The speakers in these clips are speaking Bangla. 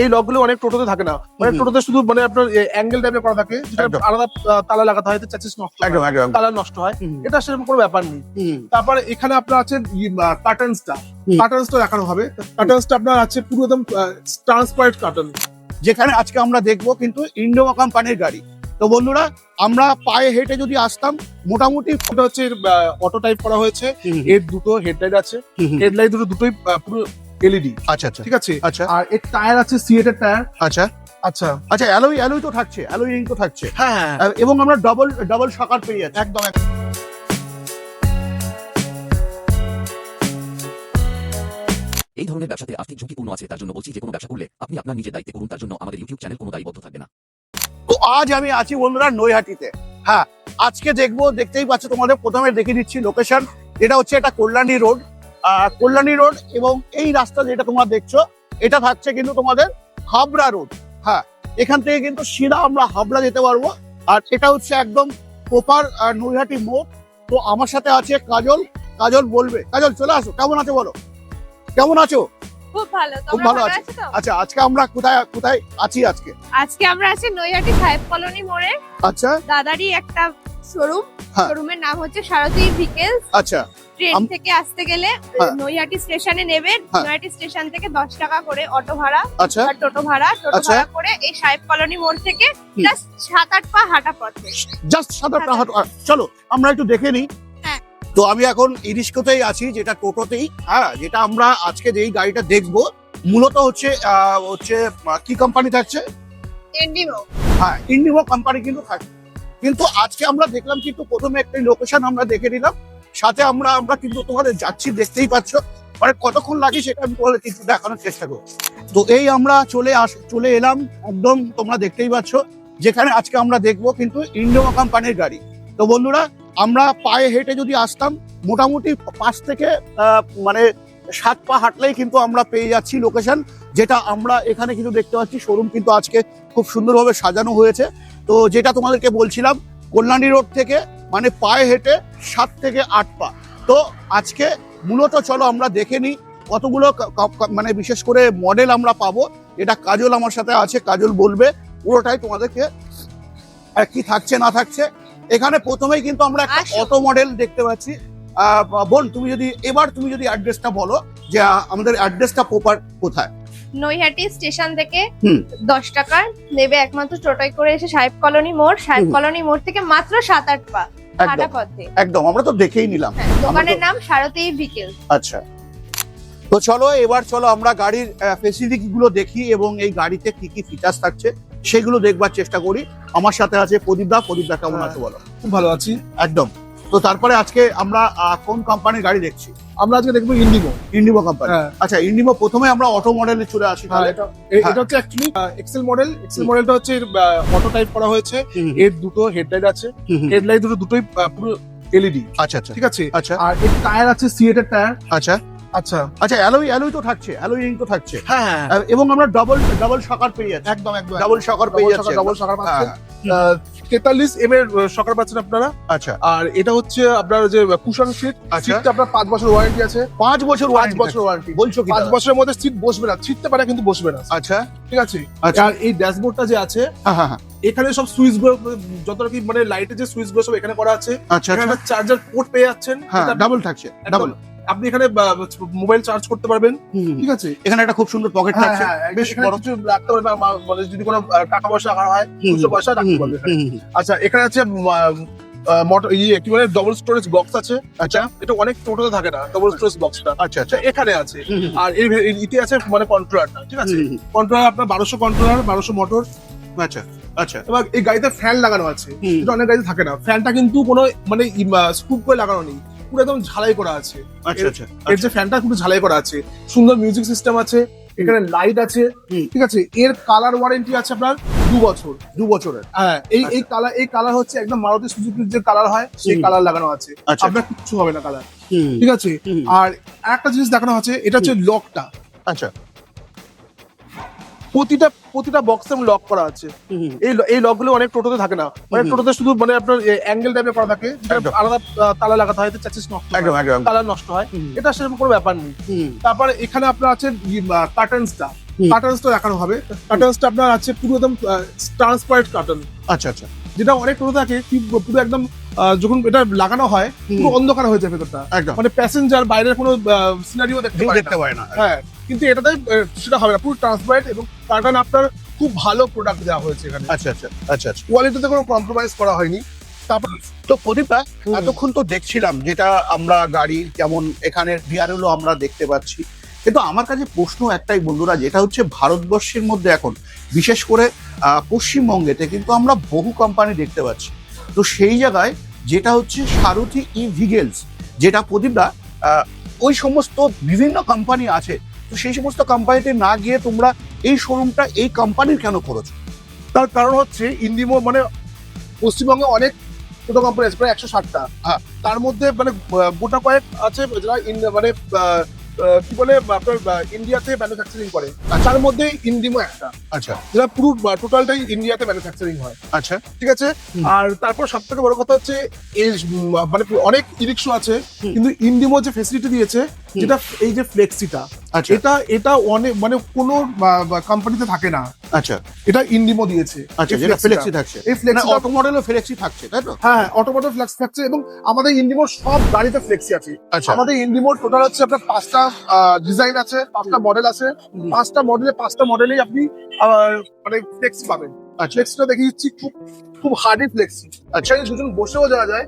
এই লকগুলো অনেক টোটোতে থাকে না, মানে টোটোতে শুধু মানে আপনার অ্যাঙ্গেল টাইপের করা থাকে, যেটা আলাদা তালা লাগাতে হয়, চ্যাসিস নষ্ট হয়, কালার নষ্ট হয়। এটা সেরকম কোনো ব্যাপার নেই। তারপরে এখানে আপনার আছে কার্টনসটা দেখানো হবে। কার্টনসটা আপনার আছে পুরো একদম ট্রান্সপারেন্ট কার্টন, যেখানে আজকে আমরা দেখবো কিন্তু ইন্ডোভা কোম্পানির গাড়ি। তো বন্ধুরা, আমরা পায়ে হেঁটে যদি আসতাম, মোটামুটি এটা হচ্ছে অটো টাইপ করা হয়েছে। এর দুটো হেডলাইট আছে, হেডলাইট দুটোই পুরো এলইডি। আচ্ছা আচ্ছা ঠিক আছে। আচ্ছা। আর এর টায়ার আছে সিএটের টায়ার। আচ্ছা আচ্ছা আচ্ছা, অ্যালয় তো থাকছে, অ্যালয়িং তো থাকছে। হ্যাঁ, এবং আমরা ডবল শাকার পেয়ে যাচ্ছি। একদম। এই ধরনের ব্যবসাতে আর্থিক ঝুঁকিপূর্ণ আছে, তার জন্য বলছি যে কোনো ব্যবসা করলে আপনি আপনার নিজের দায়িত্বে করুন। তার জন্য আমাদের ইউটিউব চ্যানেল কোনো দায়বদ্ধ থাকবে না। তো আজ আমি আছি বন্ধুরা নৈহাটিতে। হ্যাঁ, আজকে দেখবো, দেখতেই পাচ্ছ, তোমাদের প্রথমে দেখে দিচ্ছি লোকেশন। এটা হচ্ছে এটা কল্যাণী রোড, এবং এই রাস্তা যেটা তোমরা দেখছো, এটা থাকছে কিন্তু তোমাদের হাবড়া রোড। হ্যাঁ, এখান থেকে কিন্তু সিধা আমরা হাবড়া যেতে পারবো। আর এটা হচ্ছে একদম প্রপার নৈহাটি মোড়। তো আমার সাথে আছে কাজল বলবে। কাজল, চলে আসো, কেমন আছো বলো, কেমন আছো? খুব ভালো। খুব ভালো আছি। আচ্ছা, আজকে আমরা কোথায় আছি? আজকে আমরা আছি নৈহাটি সাহেব কলোনি মোড়ে। আচ্ছা দাদারই একটা শোরুম, হ্যাঁ। শোরুমের নাম হচ্ছে সারথী ভিকেলস। আচ্ছা ট্রেন থেকে আসতে গেলে হ্যাঁ। নৈহাটি স্টেশনে নেবেন। হ্যাঁ। নৈহাটি স্টেশন থেকে 10 টাকা করে অটো ভাড়া আচ্ছা আর টোটো ভাড়া আচ্ছা। করে এই সাহেব কলোনি মোড় থেকে জাস্ট 7-8 পা হাঁটা পথে। জাস্ট সাদা চলো আমরা একটু দেখে নিই। হ্যাঁ। তো আমি এখন ইরিস্কোতেই আছি, যেটা টোটোতেই। হ্যাঁ, যেটা আমরা আজকে যেই গাড়িটা দেখবো মূলত হচ্ছে কি কোম্পানি থাকছে? এন্ডিগো। হ্যাঁ, ইন্ডিগো কোম্পানি কিন্তু থাকে। কিন্তু আজকে আমরা দেখলাম কিন্তু প্রথমে একটা লোকেশন আমরা দেখে নিলাম, সাথে আমরা কিন্তু তোমাদের যাচ্ছি, দেখতেই পাচ্ছ। মানে কতক্ষণ লাগে সেটা আমি তোমাদের কিছু দেখানোর চেষ্টা করব। তো এই আমরা চলে এলাম একদম, তোমরা দেখতেই পাচ্ছ, যেখানে আজকে আমরা দেখবো কিন্তু ইন্ডিগো কোম্পানির গাড়ি। তো বন্ধুরা, আমরা পায়ে হেঁটে যদি আসতাম, মোটামুটি 5 থেকে 7 পা হাঁটলেই কিন্তু আমরা পেয়ে যাচ্ছি লোকেশন, যেটা আমরা এখানে কিন্তু দেখতে পাচ্ছি। শোরুম কিন্তু আজকে খুব সুন্দরভাবে সাজানো হয়েছে। তো যেটা তোমাদেরকে বলছিলাম, কল্যাণী রোড থেকে মানে পায়ে হেঁটে 7 থেকে 8 পা। তো আজকে মূলত চলো আমরা দেখে নিই কতগুলো মানে বিশেষ করে মডেল আমরা পাবো। এটা কাজল আমার সাথে আছে, কাজল বলবে পুরোটাই তোমাদেরকে কি থাকছে না থাকছে। এখানে প্রথমেই কিন্তু আমরা একটা অটো মডেল দেখতে পাচ্ছি। বোন, তুমি যদি অ্যাড্রেসটা বলো, যে আমাদের অ্যাড্রেসটা প্রপার কোথায়? নৈহাটি স্টেশন থেকে 10 টাকা নেবে একমাত্র টোটোয় করে এসে সাহেব কলোনি মোড়। সাহেব কলোনি মোড় থেকে মাত্র 7-8 পা হাঁটা পথে। একদম, আমরা তো দেখেই নিলাম। হ্যাঁ, দোকানের নাম সারথী ভিকেলস। আচ্ছা, তো চলো আমরা গাড়ির ফেসিলিটি গুলো দেখি এবং এই গাড়িতে কি কি ফিচার্স থাকছে সেগুলো দেখবার চেষ্টা করি। আমার সাথে আছে প্রদীপদা। কেমন আছো বলো? খুব ভালো আছি। একদম। তো তারপরে আজকে আমরা কোন কোম্পানির গাড়ি দেখছি? আমরা আজকে দেখবো ইন্ডিগো কোম্পানি। আচ্ছা, ইন্ডিগো প্রথমে আমরা অটো মডেলে চলে আসি। এটা হচ্ছে অ্যাকচুয়ালি এক্সেল মডেলটা হচ্ছে অটো টাইপ করা হয়েছে। এর দুটো হেডলাইট আছে, হেডলাইট দুটোই পুরো এলইডি। আচ্ছা আচ্ছা ঠিক আছে। আচ্ছা। আর এর টায়ার আছে সিএটের টায়ার। আচ্ছা আচ্ছা আচ্ছা, অ্যালয় তো থাকছে, অ্যালয়িং তো থাকছে। হ্যাঁ, এবং আমরা ডবল শাকার পেয়ে যাচ্ছি। একদম। ডবল শাকার পেয়ে যাচ্ছি। ডবল শাকার পাচ্ছেন। 43 এম এর শাকার পাচ্ছেন আপনারা। আচ্ছা। আর এটা হচ্ছে আপনার যে কুশন সিট, আচ্ছা। সিটটা আপনার 5 বছর ওয়ারেন্টি আছে। 5 বছর ওয়ারেন্টি বলছো কি? 5 বছরের মধ্যে সিট বসবে না, ছিটতে পারে কিন্তু বসবে না। আচ্ছা ঠিক আছে। আচ্ছা। আর এই ড্যাশবোর্ডটা যে আছে, হ্যাঁ, এখানে সব সুইচ গুলো, যত কি মানে লাইটের যে সুইচ গুলো সব এখানে করা আছে। আচ্ছা এখানে চার্জার পোর্ট পেয়ে যাচ্ছেন। হ্যাঁ, ডাবল থাকছে, ডাবল। আপনি এখানে মোবাইল চার্জ করতে পারবেন। ঠিক আছে। এখানে একটা খুব সুন্দর পকেট থাকছে, বেশ বড়। কিছু রাখতে পারবেন, মানে যদি কোনো টাকা পয়সা রাখা হয়, খুচরো পয়সা রাখতে পারবেন। আচ্ছা, এখানে আছে কি বলে ডবল স্টোরেজ বক্স আছে। আচ্ছা, এটা অনেক টোটোতে থাকে না ডবল স্টোরেজ বক্সটা। আচ্ছা আচ্ছা, এখানে আছে। আর ইতি আছে মানে কন্ট্রোলারটা। ঠিক আছে। কন্ট্রোলার আপনার 1200 কন্ট্রোলার, 1200 মোটর। আচ্ছা আচ্ছা। এবার এই গাড়িতে ফ্যান লাগানো আছে, এটা অনেক গাড়িতে থাকে না। ফ্যানটা কিন্তু কোনো মানে স্কুপ করে লাগানো নেই, পুরো একদম ঝালাই করা আছে। আচ্ছা আচ্ছা, এর যে ফ্যানটা পুরো ঝালাই করা আছে, সুন্দর মিউজিক সিস্টেম আছে, এখানে লাইট আছে। ঠিক আছে। এর কালার ওয়ারেন্টি আছে আপনার 2 বছর। 2 বছরের। হ্যাঁ, এই কালার হচ্ছে একদম মারুতি সুজুকির যে কালার হয় সেই কালার লাগানো আছে। আচ্ছা। আপনার কিচ্ছু হবে না কালার। ঠিক আছে। আর একটা জিনিস দেখানো আছে, এটা হচ্ছে লকটা। আচ্ছা। প্রতিটা বক্সে লক করা আছে। এই লকগুলো অনেক টোটোতে থাকে না, মানে টোটোতে শুধু মানে আপনার অ্যাঙ্গেল টাইপের করা থাকে, যেটা আলাদা তালা লাগাতে হয়, চ্যাসিস নষ্ট হয়, কালার নষ্ট হয়। এটা সেরকম কোনো ব্যাপার নেই। তারপরে এখানে আপনার আছে কার্টনসটা দেখানো হবে। কার্টনসটা আপনার আছে পুরো একদম ট্রান্সপারেন্ট কার্টন, আচ্ছা আচ্ছা যেটা অনেক টোটো থাকে কি পুরো একদম যখন এটা লাগানো হয় পুরো অন্ধকার হয়ে যায় ভেতরটা, একদম মানে প্যাসেঞ্জার বাইরের কোনো সিনারিও দেখতে পায় দেখতে না। পায় না। হ্যাঁ, কিন্তু এটাতে সেটা হবে না, পুরো ট্রান্সপারেন্ট এবং কার্টন আপনার খুব ভালো প্রোডাক্ট দেওয়া হয়েছে এখানে, আচ্ছা আচ্ছা আচ্ছা আচ্ছা। কোয়ালিটিতে কোনো কম্প্রোমাইজ করা হয়নি। তারপর তো প্রদীপা, এতক্ষণ তো দেখছিলাম যেটা আমরা গাড়ি যেমন এখানে ডিআরএলও আমরা দেখতে পাচ্ছি, কিন্তু আমার কাছে প্রশ্ন একটাই বন্ধুরা, যেটা হচ্ছে ভারতবর্ষের মধ্যে এখন বিশেষ করে পশ্চিমবঙ্গেতে কিন্তু আমরা বহু কোম্পানি দেখতে পাচ্ছি। তো সেই জায়গায় যেটা হচ্ছে সারথি ই ভিগেলস, যেটা প্রদীপদা ওই সমস্ত বিভিন্ন কোম্পানি আছে, তো সেই সমস্ত কোম্পানিতে না গিয়ে তোমরা এই শোরুমটা এই কোম্পানির কেন করেছো? তার কারণ হচ্ছে ইন্ডিমো মানে পশ্চিমবঙ্গে অনেক ছোট কোম্পানি আছে প্রায় 160টা, তার মধ্যে মানে গোটা কয়েক আছে যারা মানে কি বলে আপনার ইন্ডিয়াতে ম্যানুফ্যাকচারিং করে, তার মধ্যে ইন্ডিমো একটা, আচ্ছা যেটা পুরো টোটালটাই ইন্ডিয়াতে ম্যানুফ্যাকচারিং হয়, আচ্ছা ঠিক আছে। আর তারপর সব থেকে বড় কথা হচ্ছে এই মানে অনেক ইরিক্সো আছে, কিন্তু ইন্ডিমো যে ফেসিলিটি দিয়েছে, যেটা এই যে ফ্লেক্সিটা, আচ্ছা এটা অনেক মানে কোনো কোম্পানিতে থাকে না, আচ্ছা এটা ইন্ডিমো দিয়েছে। আচ্ছা, এই যেটা Flexi-টা। ফ্লেক্সি থাকছে, এই মানে ফ্লেক্সিটা অটো মডেলও ফ্লেক্সি থাকছে, তাই তো? হ্যাঁ, অটোমোটিভ ফ্লেক্স থাকছে এবং আমাদের ইন্ডিমোর সব গাড়িতে ফ্লেক্সি আছে। আচ্ছা আমাদের ইন্ডিমোর টোটাল হচ্ছে আপনার 5টা ডিজাইন আছে, 5টা মডেল আছে, 5টা মডেলেই আপনি মানে ফ্লেক্সি পাবেন। আচ্ছা ফ্লেক্সিটা দেখিয়ে দিচ্ছি, খুব খুব হার্ডি ফ্লেক্সি। আচ্ছা, দুজন বসেও যাওয়া যায়,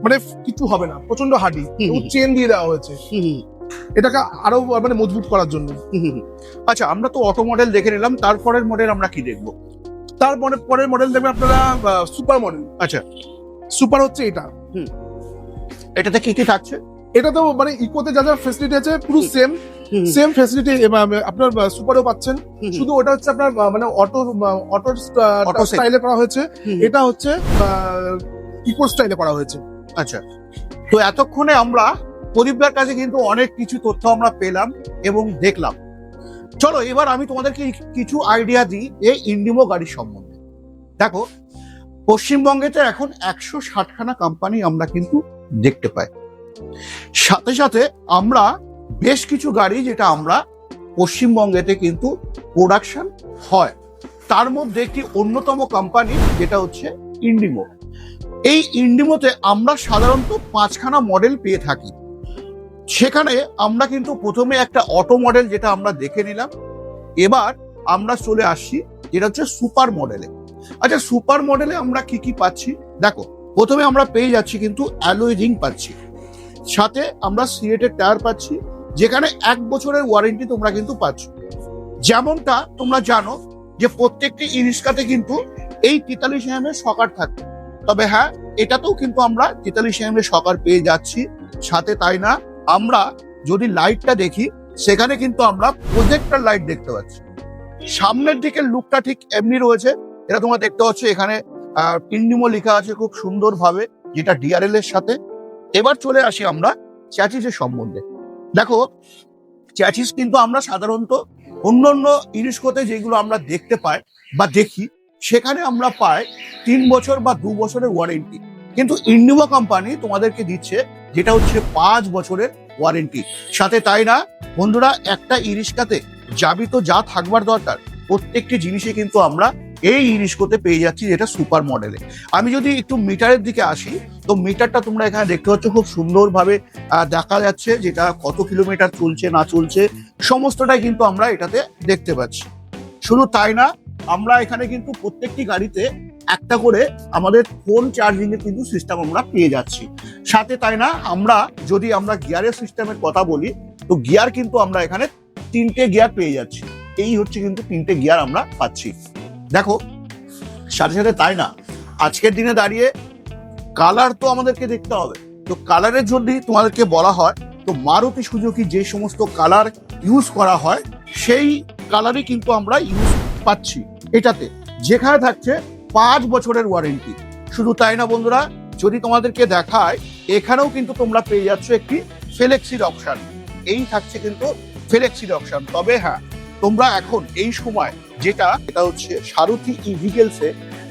মানে কিছু হবে না, প্রচন্ড হার্ডি এবং চেন দিয়ে দেওয়া হয়েছে এটাকে আরো মানে মজবুত করার জন্য। আচ্ছা, আমরা তো অটো মডেল দেখে নিলাম, তারপরের মডেল আমরা কি দেখবো? তারপরে পরের মডেল দেখবেন আপনারা সুপার মডেল। আচ্ছা, সুপার হচ্ছে এটা, এটাতে কি কি থাকছে? এটা তো মানে ইকোতে যা যা ফেসিলিটি আছে পুরো সেম ফেসিলিটি আপনার সুপারও পাচ্ছেন, শুধু ওটা হচ্ছে আপনার মানে অটো স্টাইলে করা হয়েছে, এটা হচ্ছে ইকো স্টাইলে করা হয়েছে। আচ্ছা, তো এতক্ষণে আমরা প্রদীপদার কাছে কিন্তু অনেক কিছু তথ্য আমরা পেলাম এবং দেখলাম। চলো এবার আমি তোমাদেরকে কিছু আইডিয়া দিই এই ইন্ডিমো গাড়ির সম্বন্ধে। দেখো, পশ্চিমবঙ্গেতে এখন 160খানা কোম্পানি আমরা কিন্তু দেখতে পাই, সাথে সাথে আমরা বেশ কিছু গাড়ি যেটা আমরা পশ্চিমবঙ্গেতে কিন্তু প্রোডাকশন হয়, তার মধ্যে একটি অন্যতম কোম্পানি যেটা হচ্ছে ইন্ডিমো। এই ইন্ডিমোতে আমরা সাধারণত 5খানা মডেল পেয়ে থাকি। সেখানে আমরা কিন্তু প্রথমে একটা অটো মডেল যেটা আমরা দেখে নিলাম, এবার আমরা চলে আসছি যেটা হচ্ছে সুপার মডেলে। আচ্ছা, সুপার মডেলে আমরা কি কি পাচ্ছি দেখো, প্রথমে আমরা পেয়ে যাচ্ছি কিন্তু অ্যালয় রিং পাচ্ছি, সাথে আমরা সিলেটেড টায়ার পাচ্ছি, যেখানে 1 বছরের ওয়ারেন্টি তোমরা কিন্তু পাচ্ছ। যেমনটা তোমরা জানো যে প্রত্যেকটি ইরিস্কাতে কিন্তু এই 43 mm এর শকার থাকে, তবে হ্যাঁ, এটাতেও কিন্তু আমরা 43 mm এর শকার পেয়ে যাচ্ছি। সাথে তাই না, আমরা যদি লাইটটা দেখি সেখানে কিন্তু আমরা প্রজেক্টর লাইট দেখতে পাচ্ছি। সামনের দিকের লুকটা ঠিক এমনি রয়েছে, এটা তোমরা দেখতে পাচ্ছ, এখানে ইন্ডিমো লেখা আছে খুব সুন্দর ভাবে, যেটা ডিআরএল এর সাথে। এবার চলে আসি আমরা চ্যাচিসের সম্বন্ধে। দেখো, চ্যাচিস কিন্তু আমরা সাধারণত অন্যান্য ইরিস্কোতে যেগুলো আমরা দেখতে পাই বা দেখি, সেখানে আমরা পাই 3 বছর বা 2 বছরের ওয়ারেন্টি, কিন্তু ইন্ডিমো কোম্পানি তোমাদেরকে দিচ্ছে যেটা হচ্ছে 5 বছরের ওয়ারেন্টি। সাথে তাই না বন্ধুরা, একটা ইরিস্কাতে যাবি তো যা থাকবার দরকার, প্রত্যেকটি জিনিসে কিন্তু আমরা এই ইরিস্কোতে পেয়ে যাচ্ছি, যেটা সুপার মডেলে। আমি যদি একটু মিটারের দিকে আসি, তো মিটারটা তোমরা এখানে দেখতে পাচ্ছ খুব সুন্দরভাবে দেখা যাচ্ছে, যেটা কত কিলোমিটার চলছে না চলছে সমস্তটাই কিন্তু আমরা এটাতে দেখতে পাচ্ছি। শুধু তাই না, আমরা এখানে কিন্তু প্রত্যেকটি গাড়িতে একটা করে আমাদের ফোন চার্জিং এর কিন্তু সিস্টেম আমরা পেয়ে যাচ্ছি। সাথে তাই না, আমরা যদি আমরা গিয়ারের সিস্টেমের কথা বলি, তো গিয়ার কিন্তু আমরা এখানে 3টে গিয়ার পেয়ে যাচ্ছি। এই হচ্ছে কিন্তু 3টে গিয়ার আমরা পাচ্ছি। দেখো, সাথে সাথে তাই না, আজকের দিনে দাঁড়িয়ে কালার তো আমাদেরকে দেখতে হবে। তো কালারের যদি তোমাদেরকে বলা হয়, তো মারুতি সুজুকি যে সমস্ত কালার ইউজ করা হয়, সেই কালারই কিন্তু আমরা ইউজ পাচ্ছি এটাতে, যেখানে থাকছে 5 বছরের ওয়ারেন্টি। শুধু তাই না বন্ধুরা, যদি তোমাদেরকে দেখায়, এখানেও কিন্তু তোমরা পেয়ে যাচ্ছ একটি ফ্লেক্সির অপশন। এই থাকছে কিন্তু ফ্লেক্সির অপশন। তবে হ্যাঁ, তোমরা এখন এই সময় এটা হচ্ছে সারথি ই ভিগেলসে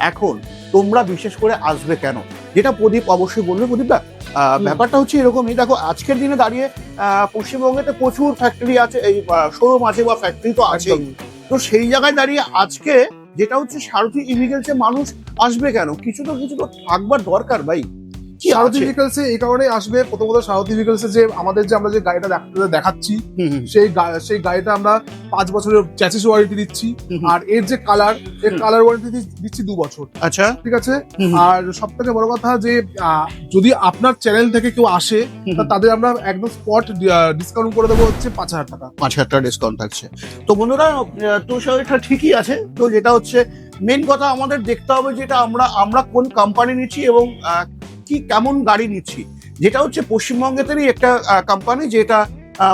এখন তোমরা বিশেষ করে আসবে কেন, যেটা প্রদীপ অবশ্যই বলবে। প্রদীপদা, ব্যাপারটা হচ্ছে এরকমই। দেখো, আজকের দিনে দাঁড়িয়ে পশ্চিমবঙ্গেতে প্রচুর ফ্যাক্টরি আছে, এই শোরুম আছে বা ফ্যাক্টরি তো আছে, তো সেই জায়গায় দাঁড়িয়ে আজকে যেটা হচ্ছে সারথি ইভিগেলসে মানুষ আসবে কেন, কিছু তো থাকবার দরকার ভাই। কি সারথি আছে? ভেহিকলসে এই কারণে আসবে, প্রথমত সারথি ভেহিকলসে যে আমাদের যে আমরা যে গাড়িটা দেখাচ্ছি হুম। সেই গাড়িটা আমরা 5 বছরের চ্যাসিস ওয়ারেন্টি দিচ্ছি। হুম। আর এর যে কালার, এর হুম। কালার ওয়ারেন্টি দিচ্ছি 2 বছর। আচ্ছা। ঠিক আছে। হুম। আর সব থেকে বড় কথা যে যদি আপনার চ্যানেল থেকে কেউ আসে, তা তাদের আমরা একদম স্পট ডিসকাউন্ট করে দেবো হচ্ছে 5,000 টাকা। 5,000 টাকা ডিসকাউন্ট থাকছে। তো বন্ধুরা, তো সেটা ঠিকই আছে। তো যেটা হচ্ছে মেন কথা, আমাদের দেখতে হবে যেটা আমরা কোন কোম্পানি নিচ্ছি এবং কি কেমন গাড়ি নিচ্ছি। যেটা হচ্ছে পশ্চিমবঙ্গেরই একটা কোম্পানি, যেটা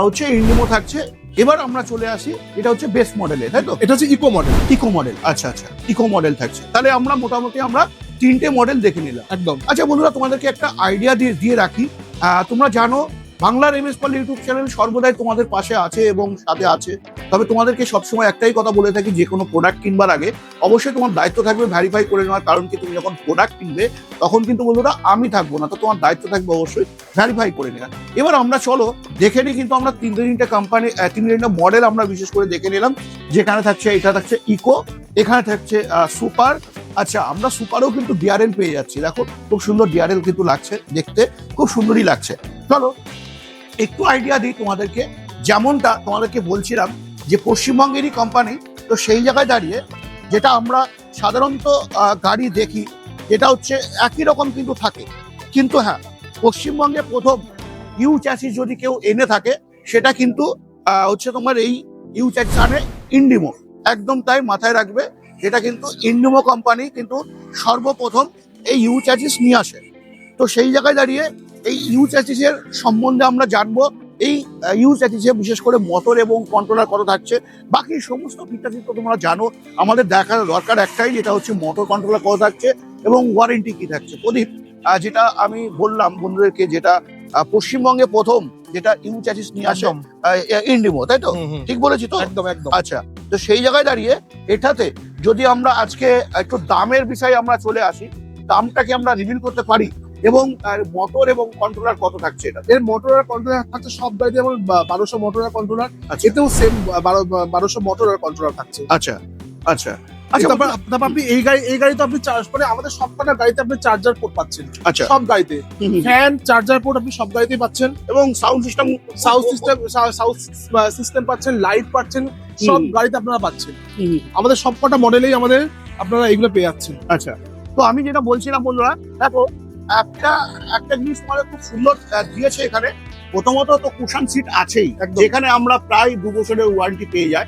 হচ্ছে ইন্ডিমো থাকছে। এবার আমরা চলে আসি, এটা হচ্ছে বেস মডেলে, তাই তো? এটা হচ্ছে ইকো মডেল। ইকো মডেল, আচ্ছা আচ্ছা, ইকো মডেল থাকছে। তাহলে আমরা মোটামুটি 3টে মডেল দেখে নিলাম। একদম। আচ্ছা বন্ধুরা, তোমাদেরকে একটা আইডিয়া দিয়ে রাখি। তোমরা জানো বাংলার এমএস পাল ইউটিউব চ্যানেল সর্বদাই তোমাদের পাশে আছে এবং সাথে আছে। তবে তোমাদেরকে সবসময় একটাই কথা বলে থাকি, যে কোনো প্রোডাক্ট কিনবার আগে অবশ্যই তোমার দায়িত্ব থাকবে ভেরিফাই করে নেওয়ার। কারণ কি, তুমি যখন প্রোডাক্ট কিনবে তখন কিন্তু বন্ধুরা আমি থাকবো না, তো তোমার দায়িত্ব থাকবে অবশ্যই ভেরিফাই করে নেওয়া। এবার আমরা চলো দেখে নিই, কিন্তু আমরা 3টে কোম্পানি 3টে মডেল আমরা বিশেষ করে দেখে নিলাম। যেখানে থাকছে, এটা থাকছে ইকো, এখানে থাকছে সুপার। আচ্ছা, আমরা সুপারও কিন্তু ডিআরএল পেয়ে যাচ্ছি। দেখো খুব সুন্দর ডিআরএল কিন্তু লাগছে, দেখতে খুব সুন্দরই লাগছে। চলো একটু আইডিয়া দিই তোমাদেরকে। যেমনটা তোমাদেরকে বলছিলাম যে পশ্চিমবঙ্গেরই কোম্পানি, তো সেই জায়গায় দাঁড়িয়ে যেটা আমরা সাধারণত গাড়ি দেখি, যেটা হচ্ছে একই রকম কিন্তু থাকে। কিন্তু হ্যাঁ, পশ্চিমবঙ্গে প্রথম ইউ চ্যাসিস যদি কেউ এনে থাকে, সেটা কিন্তু হচ্ছে তোমার এই ইউ চ্যাসিস আনে ইন্ডিমো। একদম তাই, মাথায় রাখবে, এটা কিন্তু ইন্ডিমো কোম্পানি কিন্তু সর্বপ্রথম এই ইউ চ্যাসিস নিয়ে আসে। তো সেই জায়গায় দাঁড়িয়ে এই ইউ চ্যাসিসের সম্বন্ধে আমরা জানবো। এই ইউ চ্যাসিসে বিশেষ করে মোটর এবং কন্ট্রোলার কত থাকছে, বাকি সমস্ত ফিচার তো তোমরা জানো। আমাদের দেখার দরকার একটাই, যেটা হচ্ছে মোটর কন্ট্রোলার কত থাকছে এবং ওয়ারেন্টি কি থাকছে। প্রদীপ, যেটা আমি বললাম বন্ধুদেরকে, যেটা পশ্চিমবঙ্গে প্রথম যেটা ইউ চ্যাসিস নিয়ে আসে ইন্ডিমো, তাই তো? ঠিক বলেছি তো? একদম একদম। আচ্ছা, তো সেই জায়গায় দাঁড়িয়ে এটাতে যদি আমরা আজকে একটু দামের বিষয়ে আমরা চলে আসি, দামটাকে আমরা রিভিল করতে পারি এবং মোটর এবং কন্ট্রোলার কত থাকছে এটা? এর মোটর আর কন্ট্রোলার থাকছে সব গাড়িতে যেমন 1200 মোটর আর কন্ট্রোলার, আচ্ছা এতেও সেম 1200 মোটর আর কন্ট্রোলার থাকছে। আচ্ছা আচ্ছা আচ্ছা তারপর আপনি এই গাড়িতে আপনি চার্জ করে, আমাদের সবকটা গাড়িতে আপনি চার্জার পোর্ট পাচ্ছেন। আচ্ছা, সব গাড়িতে ফ্যান চার্জার পোর্ট আপনি সব গাড়িতেই পাচ্ছেন, এবং সাউন্ড সিস্টেম পাচ্ছেন, লাইট পাচ্ছেন, সব গাড়িতে আপনারা পাচ্ছেন। আমাদের সবকটা মডেলেই আপনারা এগুলো পেয়ে যাচ্ছেন। আচ্ছা, তো আমি যেটা বলছিলাম বন্ধুরা, দেখো একটা জিনিস আমাদের খুব সুন্দর দিয়েছে এখানে। প্রথমত তো কুশন সিট আছেই, যেখানে আমরা প্রায় 2 বছরের ওয়ারেন্টি পেয়ে যাই।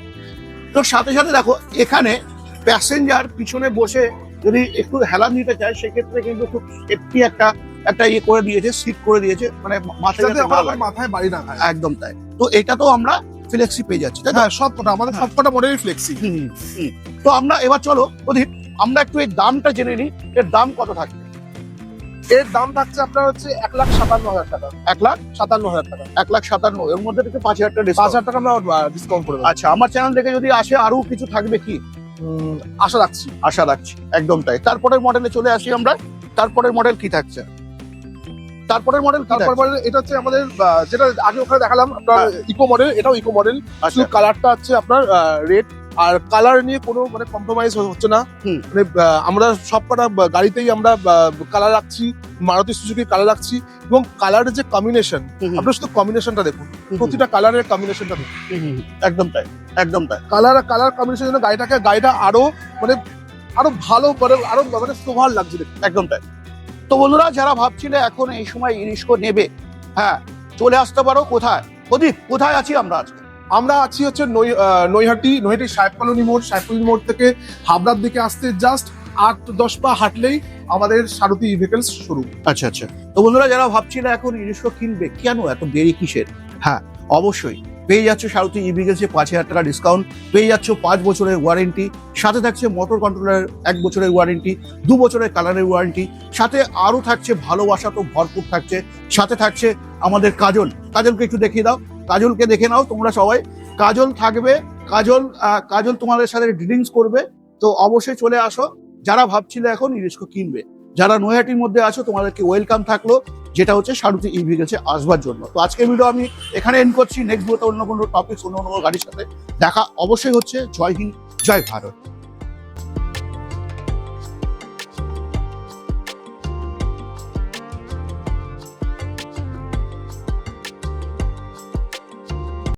তো সাথে সাথে দেখো এখানে প্যাসেঞ্জার পিছনে বসে যদি একটু হেলান দিতে চায়, সেক্ষেত্রে কিন্তু খুব সেফটি একটা ইয়ে করে দিয়েছে, সিট করে দিয়েছে, মানে মাথায় বাড়ি না খায়। একদম তাই। তো এটা তো আমরা ফ্লেক্সি পেয়ে যাচ্ছি, তাই না? হ্যাঁ, সবকটা আমাদের সবকটা মডেলই ফ্লেক্সি। তো আমরা এবার চলো প্রদীপ, আমরা একটু এই দামটা জেনে নিই, এর দাম কত থাকবে? এর দাম থাকছে আপনার হচ্ছে 1,57,000 টাকা। 1,57,000 টাকা। 1,57,000, এর মধ্যে থেকে 5,000 টাকা ডিসকাউন্ট। 5,000 টাকা আমরা ডিসকাউন্ট করে দেবো। আচ্ছা, আমার চ্যানেল থেকে যদি আসে আরো কিছু থাকবে কি? আশা রাখছি। আশা রাখছি, একদম তাই। তারপরের মডেলে চলে আসি আমরা। তারপরের মডেল কি থাকছে? তারপরের মডেল এটা হচ্ছে আমাদের যেটা আগে ওখানে দেখালাম আপনার ইকো মডেল, এটাও ইকো মডেল। আচ্ছা, কালারটা হচ্ছে আপনার রেড, আর কালার নিয়ে কোনো কম্প্রোমাইজ হচ্ছে না। মানে আমরা সবকটা গাড়িতেই আমরা কালার রাখছি, মারুতি সুজুকি কালার রাখছি, এবং কালারের যে কম্বিনেশন, আপনার শুধু কম্বিনেশনটা দেখুন, প্রতিটা কালারের কম্বিনেশনটা দেখুন। একদম তাই, একদম তাই। কালার কম্বিনেশন জন্য গাড়িটা আরো ভালো, আরো সোভার লাগছে দেখুন। একদম তাই। তো বন্ধুরা, যারা ভাবছিলে এখন এই সময় ইরিস্কো নেবে, হ্যাঁ চলে আসতে পারো। কোথায় প্রদীপ, কোথায় আছি আমরা আজকে? আমরা আছি হচ্ছে নৈহাটি সাহেব কলোনি মোড় থেকে হাবড়ার দিকে আসতে জাস্ট 8-10 পা হাঁটলেই আমাদের সারথি ভেহিকলস শুরু। আচ্ছা আচ্ছা। তো বন্ধুরা, যারা ভাবছিলে এখন ইরিস্কো কিনবে, কেন এত দেরি কিসের? হ্যাঁ, অবশ্যই পেয়ে যাচ্ছে সারথি ইভিগেলসে 5,000 টাকা ডিসকাউন্ট, পেয়ে যাচ্ছে 5 বছরের ওয়ারেন্টি, সাথে থাকছে মোটর কন্ট্রোলার 1 বছরের ওয়ারেন্টি, 2 বছরের কালারের ওয়ারেন্টি, সাথে আরো থাকছে ভালোবাসা তো ভরপুর থাকছে, সাথে থাকছে আমাদের কাজলকে একটু দেখিয়ে দাও, কাজলকে দেখে নাও তোমরা সবাই। কাজল থাকবে, কাজল তোমাদের সাথে ডিলিংস করবে। তো অবশ্যই চলে আসো যারা ভাবছিলে এখন ইরিস্কো কিনবে। যারা নৈহাটির মধ্যে আছো, তোমাদেরকে ওয়েলকাম থাকলো। যেটা হচ্ছে সারথি ই ভেহিকেলসে আসবার জন্য। তো আজকের ভিডিও আমি এখানে এন্ড করছি। নেক্সট ভিডিওতে অন্য কোনো টপিক অন্য কোনো গাড়ির সাথে দেখা অবশ্যই হচ্ছে। জয় হিন্দ, জয় ভারত।